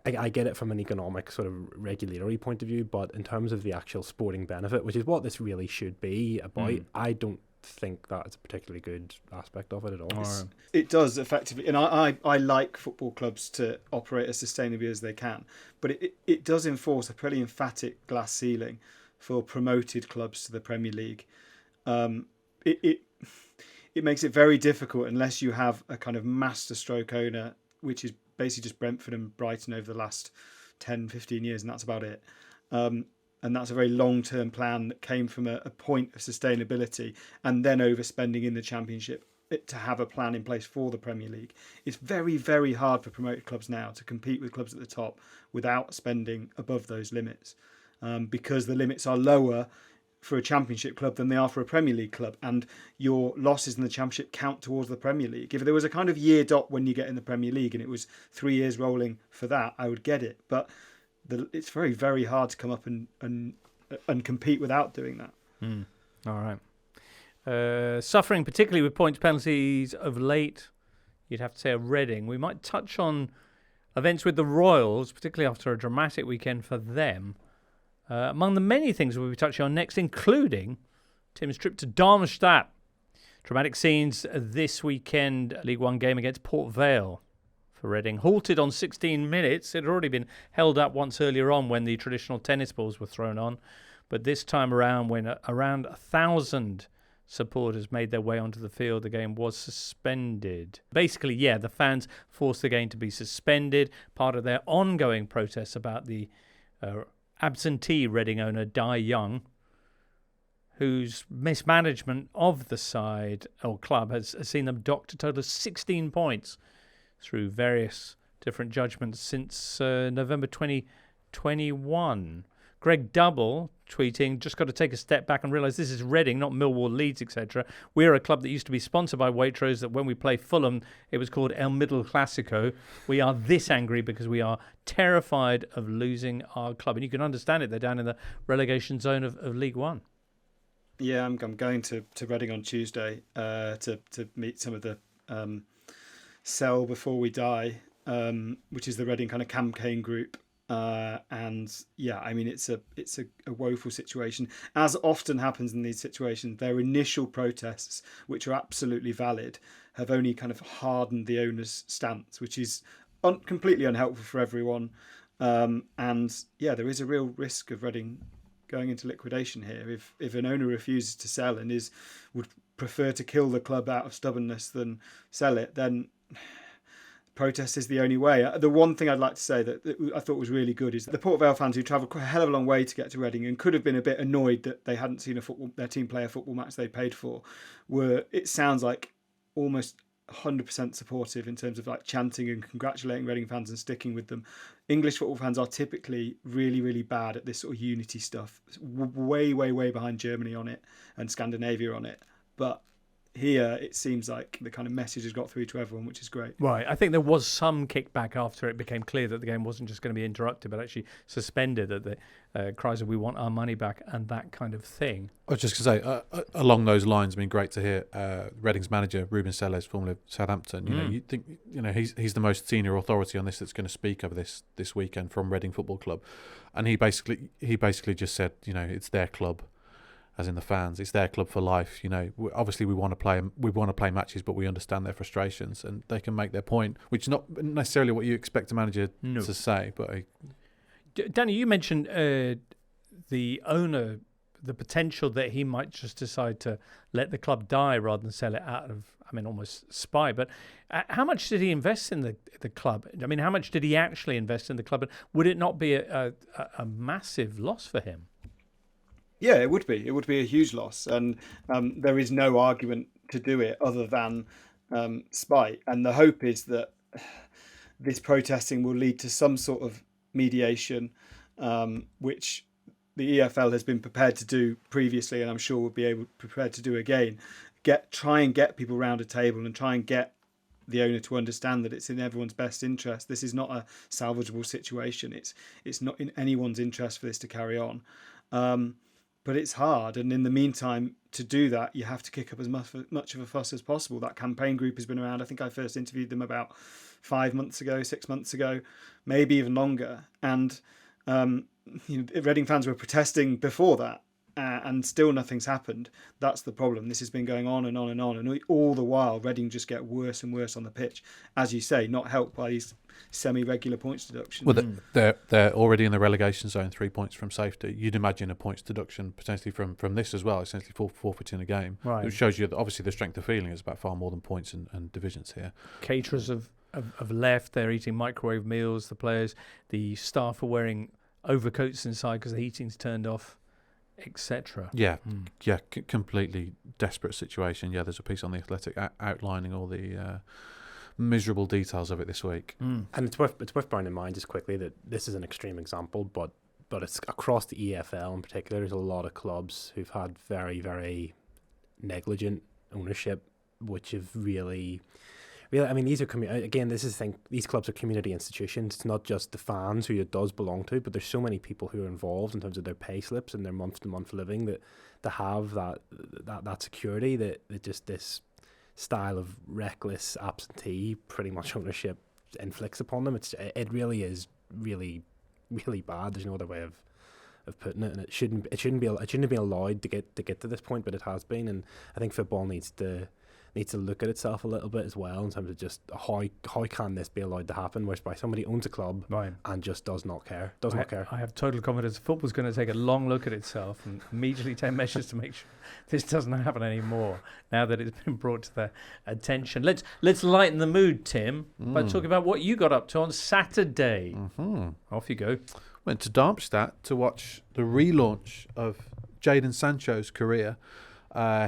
I get it from an economic sort of regulatory point of view, but in terms of the actual sporting benefit, which is what this really should be about, I don't think that's a particularly good aspect of it at all. It does effectively, and I like football clubs to operate as sustainably as they can, but it does enforce a pretty emphatic glass ceiling for promoted clubs to the Premier League. It makes it very difficult unless you have a kind of master stroke owner, which is basically just Brentford and Brighton over the last 10, 15 years, and that's about it. And that's a very long-term plan that came from a point of sustainability, and then overspending in the Championship to have a plan in place for the Premier League. It's very, very hard for promoted clubs now to compete with clubs at the top without spending above those limits, because the limits are lower for a Championship club than they are for a Premier League club, and your losses in the Championship count towards the Premier League. If there was a kind of year dot when you get in the Premier League and it was 3 years rolling for that, I would get it. But it's very, very hard to come up and compete without doing that. All right. Suffering particularly with points penalties of late, you'd have to say, of Reading. We might touch on events with the Royals, particularly after a dramatic weekend for them. Among the many things we'll be touching on next, including Tim's trip to Darmstadt. Dramatic scenes this weekend, League One game against Port Vale. For Reading, halted on 16 minutes. It had already been held up once earlier on when the traditional tennis balls were thrown on. But this time around, when around 1,000 supporters made their way onto the field, the game was suspended. Basically, the fans forced the game to be suspended, part of their ongoing protests about the absentee Reading owner Dai Yongge, whose mismanagement of the side or club has seen them docked a total of 16 points through various different judgments since November 2021. Greg Double tweeting, just got to take a step back and realise this is Reading, not Millwall, Leeds, etc. We're a club that used to be sponsored by Waitrose, that when we play Fulham, it was called El Middle Clasico. We are this angry because we are terrified of losing our club. And you can understand it, they're down in the relegation zone of League One. Yeah, I'm going to Reading on Tuesday to meet some of the Sell Before We Die, which is the Reading kind of campaign group, and I mean it's a woeful situation, as often happens in these situations. Their initial protests, which are absolutely valid, have only kind of hardened the owner's stance, which is completely unhelpful for everyone. And there is a real risk of Reading going into liquidation here if an owner refuses to sell and would prefer to kill the club out of stubbornness than sell it, then protest is the only way. The one thing I'd like to say that I thought was really good is the Port Vale fans, who travelled quite a hell of a long way to get to Reading and could have been a bit annoyed that they hadn't seen their team play a football match they paid for, were, it sounds like, almost 100% supportive in terms of like chanting and congratulating Reading fans and sticking with them. English football fans are typically really, really bad at this sort of unity stuff. It's way, way, way behind Germany on it and Scandinavia on it. But here it seems like the kind of message has got through to everyone, which is great. Right. I think there was some kickback after it became clear that the game wasn't just going to be interrupted, but actually suspended, at the cries of "we want our money back" and that kind of thing. I was just going to say, along those lines, I mean, great to hear Reading's manager, Ruben Selles, formerly of Southampton, you think, he's the most senior authority on this that's going to speak over this weekend from Reading Football Club. And he basically just said, it's their club, as in the fans. It's their club for life. Obviously we want to play matches, but we understand their frustrations and they can make their point, which is not necessarily what you expect a manager to say. But Danny, you mentioned the owner the potential that he might just decide to let the club die rather than sell it out of, almost spite. But how much did he invest in the club? How much did he actually invest in the club? And would it not be a massive loss for him? Yeah, it would be. It would be a huge loss, and there is no argument to do it other than spite. And the hope is that this protesting will lead to some sort of mediation, which the EFL has been prepared to do previously, and I'm sure will be prepared to do again. Try and get people round a table and try and get the owner to understand that it's in everyone's best interest. This is not a salvageable situation. It's not in anyone's interest for this to carry on. But it's hard, and in the meantime, to do that, you have to kick up as much of a fuss as possible. That campaign group has been around. I think I first interviewed them about 6 months ago, maybe even longer. And Reading fans were protesting before that, and still nothing's happened. That's the problem. This has been going on and on and on, and all the while, Reading just get worse and worse on the pitch, as you say, not helped by these semi-regular points deductions. Well, they're already in the relegation zone, 3 points from safety. You'd imagine a points deduction potentially from this as well, essentially forfeiting a game. Right. It shows you that obviously the strength of feeling is about far more than points and divisions here. Caterers have left. They're eating microwave meals. The players, the staff are wearing overcoats inside because the heating's turned off, etc. Yeah, completely desperate situation. Yeah, there's a piece on The Athletic outlining all the miserable details of it this week. And it's worth bearing in mind just quickly that this is an extreme example, but it's across the EFL in particular. There's a lot of clubs who've had very, very negligent ownership, which have really. These are again. This is the thing. These clubs are community institutions. It's not just the fans who it does belong to, but there's so many people who are involved in terms of their pay slips and their month-to-month living that have that security that just this style of reckless absentee pretty much ownership inflicts upon them. It really is really, really bad. There's no other way of putting it, and it shouldn't be allowed to get to this point, but it has been. And I think football needs to look at itself a little bit as well in terms of just how can this be allowed to happen, whereby somebody owns a club and just does not care. I have total confidence football's going to take a long look at itself and immediately take measures to make sure this doesn't happen anymore now that it's been brought to their attention. Let's lighten the mood, Tim, by talking about what you got up to on Saturday. Off you go. Went to Darmstadt to watch the relaunch of Jadon Sancho's career.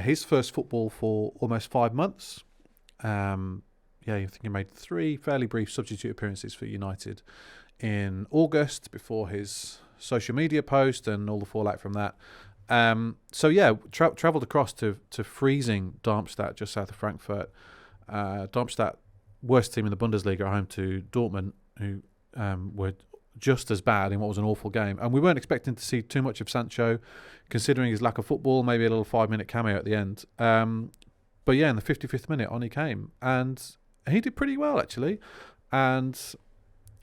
His first football for almost 5 months. I think he made 3 fairly brief substitute appearances for United in August before his social media post and all the fallout from that. Travelled across to freezing Darmstadt just south of Frankfurt. Darmstadt, worst team in the Bundesliga, at home to Dortmund, who were just as bad in what was an awful game. And we weren't expecting to see too much of Sancho, considering his lack of football, maybe a little 5-minute cameo at the end. But in the 55th minute, on he came. And he did pretty well, actually. And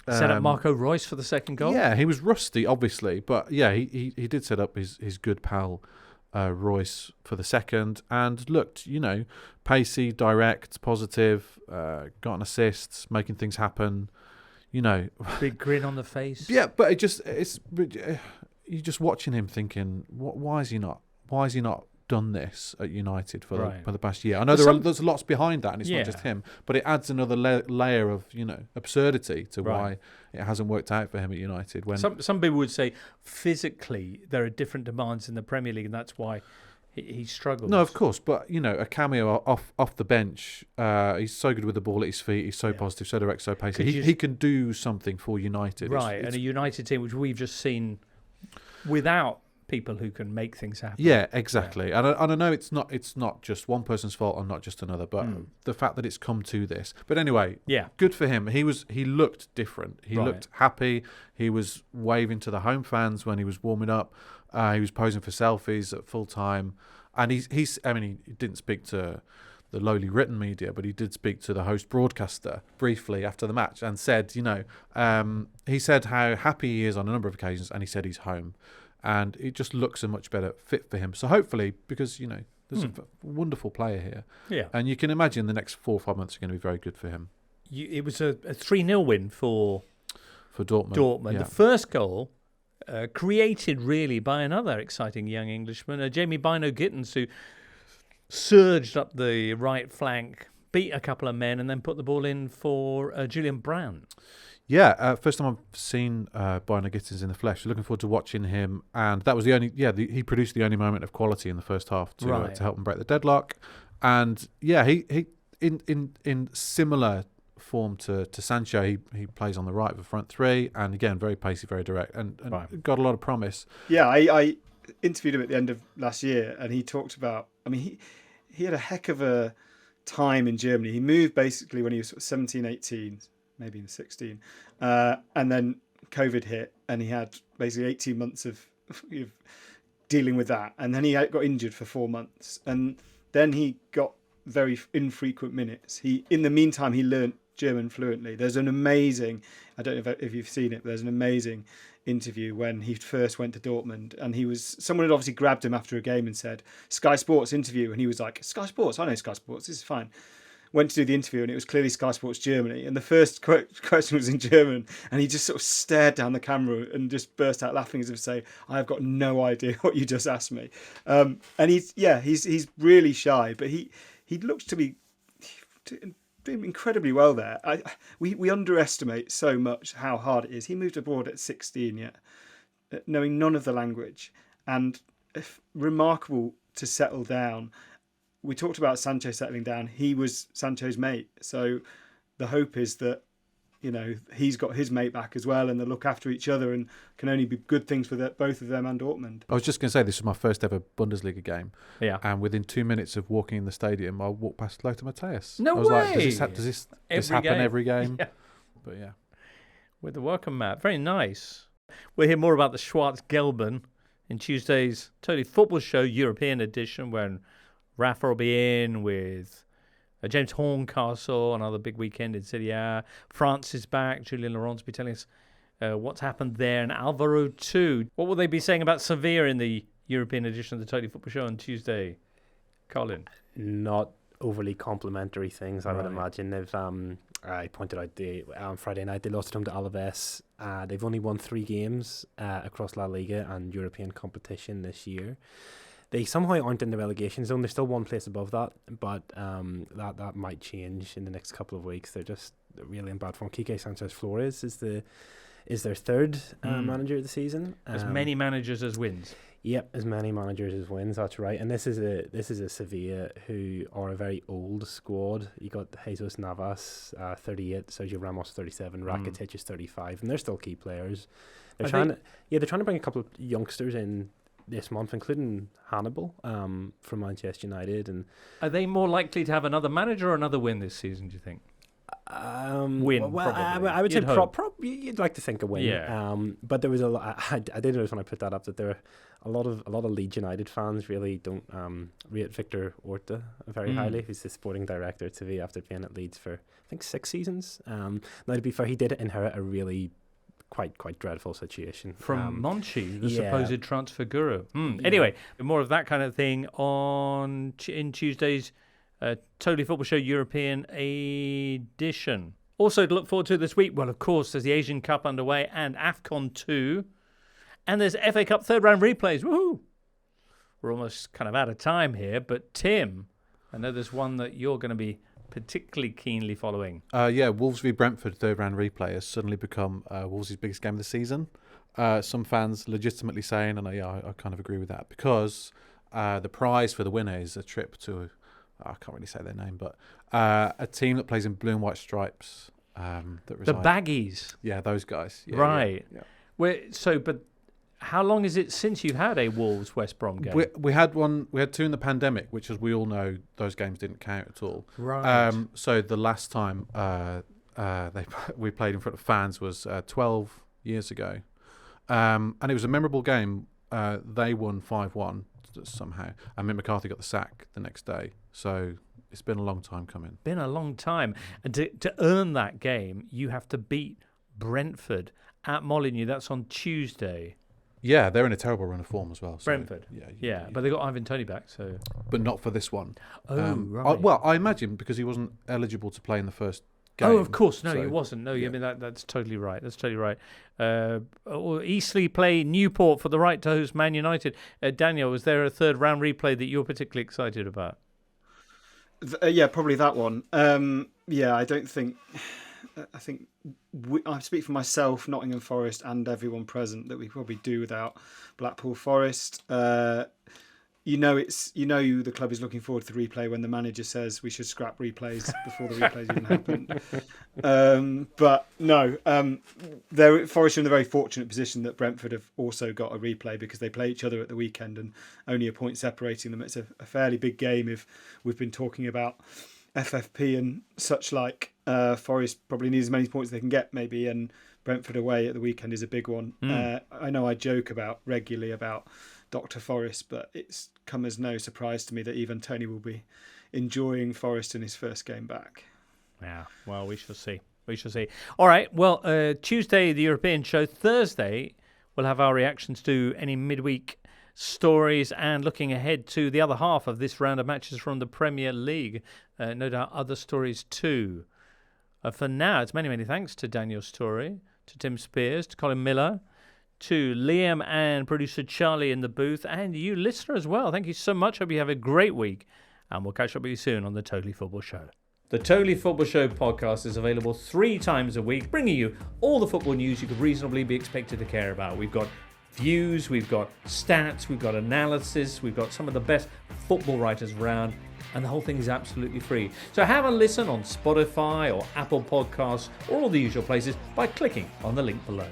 set up Marco Reus for the second goal? Yeah, he was rusty, obviously. But he did set up his good pal Reus for the second. And looked, pacey, direct, positive, got an assist, making things happen. Big grin on the face. Yeah, but you're just watching him thinking, why is he not done this at United for the past year? I know there's lots behind that, and it's not just him, but it adds another layer of absurdity to why it hasn't worked out for him at United. When some people would say physically there are different demands in the Premier League, and that's why he struggles. No, of course, but a cameo off the bench. He's so good with the ball at his feet. He's so positive, so direct, so pacey. He can do something for United, right? And a United team which we've just seen without people who can make things happen. Yeah, exactly. And I know it's not just one person's fault and not just another, but the fact that it's come to this. But anyway, good for him. He looked different. He looked happy. He was waving to the home fans when he was warming up. He was posing for selfies at full time, and he didn't speak to the lowly written media, but he did speak to the host broadcaster briefly after the match and said, he said how happy he is on a number of occasions, and he said he's home, and it just looks a much better fit for him. So hopefully, because there's a wonderful player here, and you can imagine the next 4 or 5 months are going to be very good for him. It was a 3-0 win for Dortmund. The first goal created really by another exciting young Englishman, Jamie Bynoe-Gittens, who surged up the right flank, beat a couple of men, and then put the ball in for Julian Brandt. Yeah, first time I've seen Bynoe-Gittens in the flesh. Looking forward to watching him. And that was the only, he produced the only moment of quality in the first half to help him break the deadlock. And yeah, he in similar form to Sancho, he plays on the right of the front three, and again very pacey, very direct, and got a lot of promise. Yeah, I interviewed him at the end of last year, and he talked about. I mean, he had a heck of a time in Germany. He moved basically when he was sort of 17, 18, maybe even 16, and then COVID hit, and he had basically 18 months of dealing with that, and then he got injured for 4 months, and then he got very infrequent minutes. In the meantime, he learnt German fluently. There's an amazing, I don't know if you've seen it, but there's an amazing interview when he first went to Dortmund, and someone had obviously grabbed him after a game and said, Sky Sports interview, and he was like, Sky Sports, I know Sky Sports, this is fine. Went to do the interview, and it was clearly Sky Sports Germany, and the first question was in German, and he just sort of stared down the camera and just burst out laughing as if to say, I've got no idea what you just asked me. And he's really shy, but he looks to be doing incredibly well there. We underestimate so much how hard it is. He moved abroad at 16, yet knowing none of the language, and remarkable to settle down. We talked about Sancho settling down. He was Sancho's mate, so the hope is that he's got his mate back as well, and they look after each other, and can only be good things for both of them and Dortmund. I was just going to say, this was my first ever Bundesliga game. Yeah. And within 2 minutes of walking in the stadium, I walked past Lothar Matthäus. No I was way! like, does this happen every game? Yeah. But yeah. With the welcome mat. Very nice. We'll hear more about the Schwarz-Gelben in Tuesday's Totally Football Show European edition, when Rafa will be in with James Horncastle, another big weekend in Serie A. France is back. Julian Laurent will be telling us what's happened there. And Alvaro too. What will they be saying about Sevilla in the European edition of the Totally Football Show on Tuesday? Colin? Not overly complimentary things, I would imagine. They've I pointed out on Friday night they lost at home to Alaves. They've only won 3 games across La Liga and European competition this year. They somehow aren't in the relegation zone. They're still one place above that, but that might change in the next couple of weeks. They're just really in bad form. Quique Sanchez-Flores is their third manager of the season. As many managers as wins. Yep, as many managers as wins. That's right. And this is a Sevilla who are a very old squad. You got Jesus Navas, 38, Sergio Ramos, 37, Rakitic is 35, and they're still key players. They're trying to bring a couple of youngsters in this month, including Hannibal from Manchester United. And are they more likely to have another manager or another win this season, do you think? Win, well, probably. I would say you'd like to think a win. Yeah. But there was a lot. I did notice when I put that up that there are a lot of Leeds United fans really don't rate Victor Orta very highly. He's the sporting director at Sevilla after being at Leeds for I think 6 seasons. Now to be fair, he did inherit a really quite dreadful situation from Monchi, the supposed transfer guru. Anyway, more of that kind of thing in Tuesday's Totally Football Show European edition. Also to look forward to this week, well, of course, there's the Asian Cup underway and AFCON 2, and there's FA Cup third round replays. Woohoo! We're almost kind of out of time here, but Tim, I know there's one that you're going to be particularly keenly following. Wolves v Brentford third round replay has suddenly become Wolves' biggest game of the season. Some fans legitimately saying, and I kind of agree with that, because the prize for the winner is a trip to, I can't really say their name, but a team that plays in blue and white stripes. The Baggies. Yeah, those guys. Yeah, right. Yeah. But how long is it since you've had a Wolves West Brom game? We had 2 in the pandemic, which, as we all know, those games didn't count at all. Right. So the last time we played in front of fans was 12 years ago, and it was a memorable game. They won 5-1 somehow, and Mick McCarthy got the sack the next day. So it's been a long time coming. Been a long time, and to earn that game, you have to beat Brentford at Molineux. That's on Tuesday. Yeah, they're in a terrible run of form as well. So, Brentford. Yeah, but they got Ivan Toney back, so. But not for this one. Oh, right. I imagine because he wasn't eligible to play in the first game. Oh, of course. No, So, he wasn't. No, yeah. I mean, that's totally right. That's totally right. Eastleigh play Newport for the right to host Man United. Daniel, was there a third round replay that you're particularly excited about? Yeah, probably that one. Yeah, I don't think. I think I speak for myself, Nottingham Forest, and everyone present that we probably do without Blackpool Forest. The club is looking forward to the replay when the manager says we should scrap replays before the replays even happen. But no, Forest are in a very fortunate position that Brentford have also got a replay because they play each other at the weekend and only a point separating them. It's a fairly big game if we've been talking about FFP and such like. Forest probably need as many points as they can get maybe, and Brentford away at the weekend is a big one. I know I joke regularly about Dr. Forest, but it's come as no surprise to me that even Tony will be enjoying Forest in his first game back. Yeah, well, we shall see. We shall see. All right, well, Tuesday, the European show. Thursday, we'll have our reactions to any midweek stories and looking ahead to the other half of this round of matches from the Premier League. No doubt other stories too. For now, it's many, many thanks to Daniel Storey, to Tim Spiers, to Colin Millar, to Liam and producer Charlie in the booth, and you listener as well. Thank you so much. Hope you have a great week, and we'll catch up with you soon on the Totally Football Show. The Totally Football Show podcast is available 3 times a week, bringing you all the football news you could reasonably be expected to care about. We've got views, we've got stats, we've got analysis, we've got some of the best football writers around, and the whole thing is absolutely free. So have a listen on Spotify or Apple Podcasts or all the usual places by clicking on the link below.